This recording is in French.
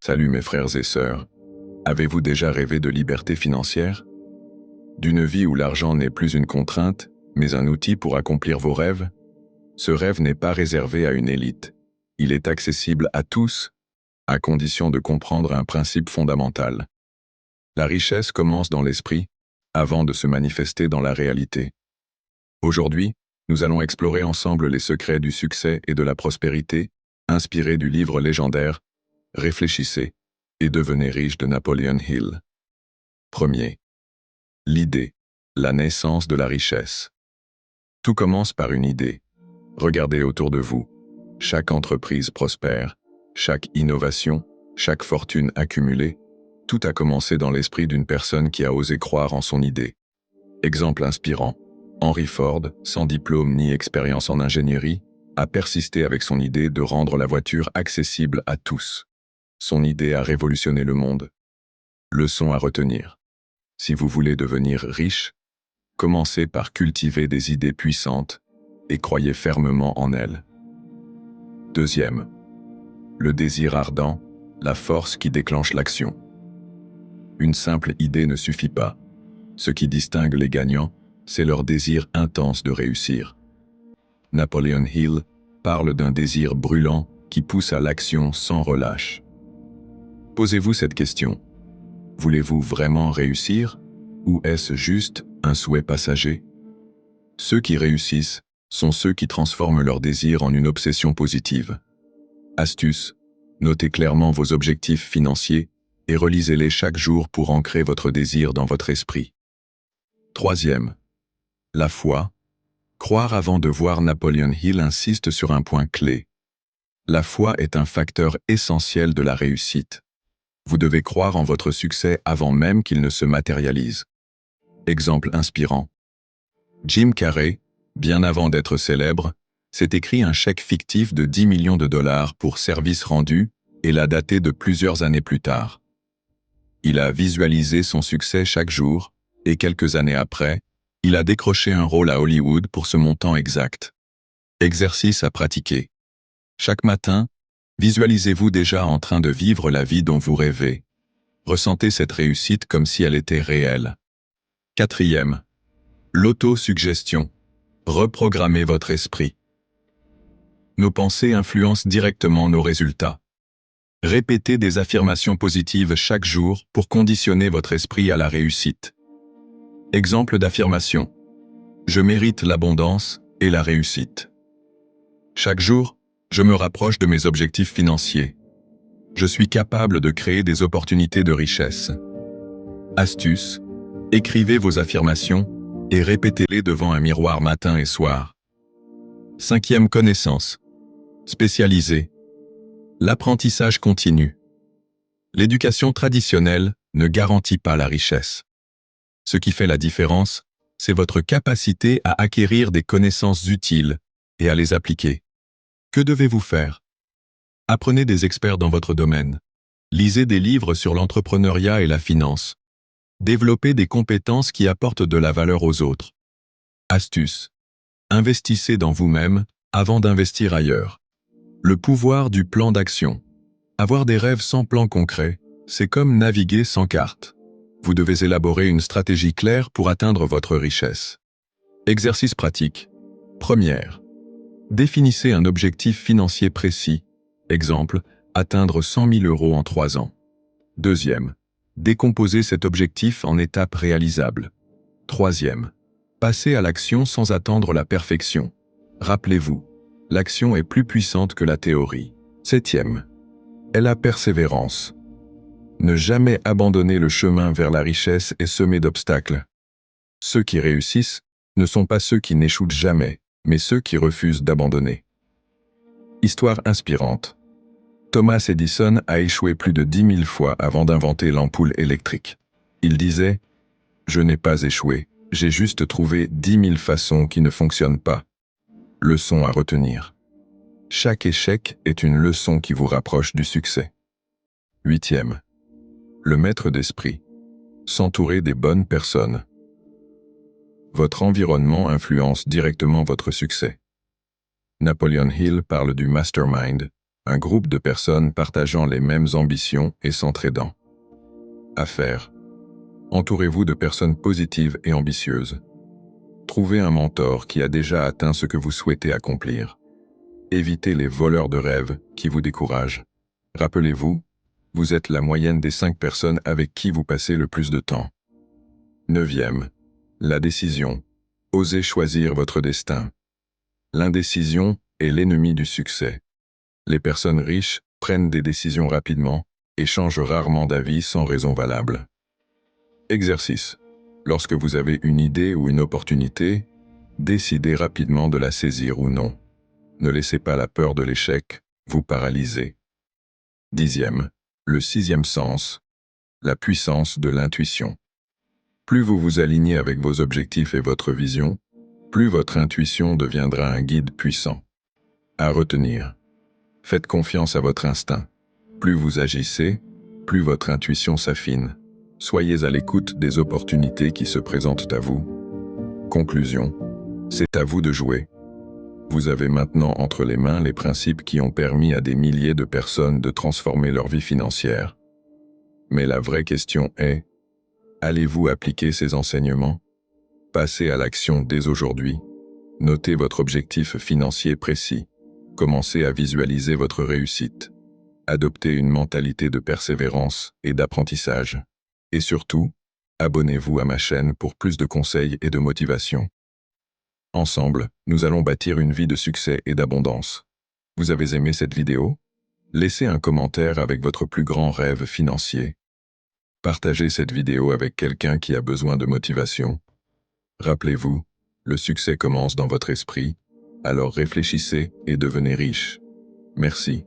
Salut mes frères et sœurs. Avez-vous déjà rêvé de liberté financière? D'une vie où l'argent n'est plus une contrainte, mais un outil pour accomplir vos rêves? Ce rêve n'est pas réservé à une élite. Il est accessible à tous, à condition de comprendre un principe fondamental. La richesse commence dans l'esprit, avant de se manifester dans la réalité. Aujourd'hui, nous allons explorer ensemble les secrets du succès et de la prospérité, inspirés du livre légendaire « Réfléchissez et devenez riche » de Napoleon Hill. Premier. L'idée, la naissance de la richesse. Tout commence par une idée. Regardez autour de vous. Chaque entreprise prospère, chaque innovation, chaque fortune accumulée, tout a commencé dans l'esprit d'une personne qui a osé croire en son idée. Exemple inspirant. Henry Ford, sans diplôme ni expérience en ingénierie, a persisté avec son idée de rendre la voiture accessible à tous. Son idée a révolutionné le monde. Leçon à retenir. Si vous voulez devenir riche, commencez par cultiver des idées puissantes et croyez fermement en elles. Deuxième. Le désir ardent, la force qui déclenche l'action. Une simple idée ne suffit pas. Ce qui distingue les gagnants, c'est leur désir intense de réussir. Napoleon Hill parle d'un désir brûlant qui pousse à l'action sans relâche. Posez-vous cette question. Voulez-vous vraiment réussir, ou est-ce juste un souhait passager? Ceux qui réussissent sont ceux qui transforment leur désir en une obsession positive. Astuce, notez clairement vos objectifs financiers et relisez-les chaque jour pour ancrer votre désir dans votre esprit. Troisième. La foi. Croire avant de voir. Napoleon Hill insiste sur un point clé. La foi est un facteur essentiel de la réussite. Vous devez croire en votre succès avant même qu'il ne se matérialise. Exemple inspirant. Jim Carrey, bien avant d'être célèbre, s'est écrit un chèque fictif de 10 millions de dollars pour service rendu et l'a daté de plusieurs années plus tard. Il a visualisé son succès chaque jour et quelques années après, il a décroché un rôle à Hollywood pour ce montant exact. Exercice à pratiquer. Chaque matin, visualisez-vous déjà en train de vivre la vie dont vous rêvez. Ressentez cette réussite comme si elle était réelle. Quatrième. L'autosuggestion. Reprogrammez votre esprit. Nos pensées influencent directement nos résultats. Répétez des affirmations positives chaque jour pour conditionner votre esprit à la réussite. Exemple d'affirmation. Je mérite l'abondance et la réussite. Chaque jour, je me rapproche de mes objectifs financiers. Je suis capable de créer des opportunités de richesse. Astuce. Écrivez vos affirmations et répétez-les devant un miroir matin et soir. Cinquième connaissance. Spécialisée. L'apprentissage continu. L'éducation traditionnelle ne garantit pas la richesse. Ce qui fait la différence, c'est votre capacité à acquérir des connaissances utiles et à les appliquer. Que devez-vous faire? Apprenez des experts dans votre domaine. Lisez des livres sur l'entrepreneuriat et la finance. Développez des compétences qui apportent de la valeur aux autres. Astuce. Investissez dans vous-même avant d'investir ailleurs. Le pouvoir du plan d'action. Avoir des rêves sans plan concret, c'est comme naviguer sans carte. Vous devez élaborer une stratégie claire pour atteindre votre richesse. Exercice pratique. Première. Définissez un objectif financier précis. Exemple, atteindre 100 000 € en 3 ans. Deuxième. Décomposez cet objectif en étapes réalisables. Troisième. Passez à l'action sans attendre la perfection. Rappelez-vous, l'action est plus puissante que la théorie. Septième. Est la persévérance. Ne jamais abandonner le chemin vers la richesse est semé d'obstacles. Ceux qui réussissent ne sont pas ceux qui n'échouent jamais, mais ceux qui refusent d'abandonner. Histoire inspirante. Thomas Edison a échoué plus de 10 000 fois avant d'inventer l'ampoule électrique. Il disait « Je n'ai pas échoué, j'ai juste trouvé 10 000 façons qui ne fonctionnent pas. » Leçon à retenir. Chaque échec est une leçon qui vous rapproche du succès. Huitième. Le maître d'esprit. S'entourer des bonnes personnes. Votre environnement influence directement votre succès. Napoleon Hill parle du mastermind, Un groupe de personnes partageant les mêmes ambitions et s'entraidant. À faire. Entourez-vous de personnes positives et ambitieuses. Trouvez un mentor qui a déjà atteint ce que vous souhaitez accomplir. Évitez les voleurs de rêves qui vous découragent. Rappelez-vous, vous êtes la moyenne des 5 personnes avec qui vous passez le plus de temps. 9e. La décision. Osez choisir votre destin. L'indécision est l'ennemi du succès. Les personnes riches prennent des décisions rapidement et changent rarement d'avis sans raison valable. Exercice. Lorsque vous avez une idée ou une opportunité, décidez rapidement de la saisir ou non. Ne laissez pas la peur de l'échec vous paralyser. 10e. Le 6e sens. La puissance de l'intuition. Plus vous vous alignez avec vos objectifs et votre vision, plus votre intuition deviendra un guide puissant. À retenir. Faites confiance à votre instinct. Plus vous agissez, plus votre intuition s'affine. Soyez à l'écoute des opportunités qui se présentent à vous. Conclusion. C'est à vous de jouer. Vous avez maintenant entre les mains les principes qui ont permis à des milliers de personnes de transformer leur vie financière. Mais la vraie question est, allez-vous appliquer ces enseignements? Passez à l'action dès aujourd'hui. Notez votre objectif financier précis. Commencez à visualiser votre réussite. Adoptez une mentalité de persévérance et d'apprentissage. Et surtout, abonnez-vous à ma chaîne pour plus de conseils et de motivation. Ensemble, nous allons bâtir une vie de succès et d'abondance. Vous avez aimé cette vidéo? Laissez un commentaire avec votre plus grand rêve financier. Partagez cette vidéo avec quelqu'un qui a besoin de motivation. Rappelez-vous, le succès commence dans votre esprit, alors réfléchissez et devenez riche. Merci.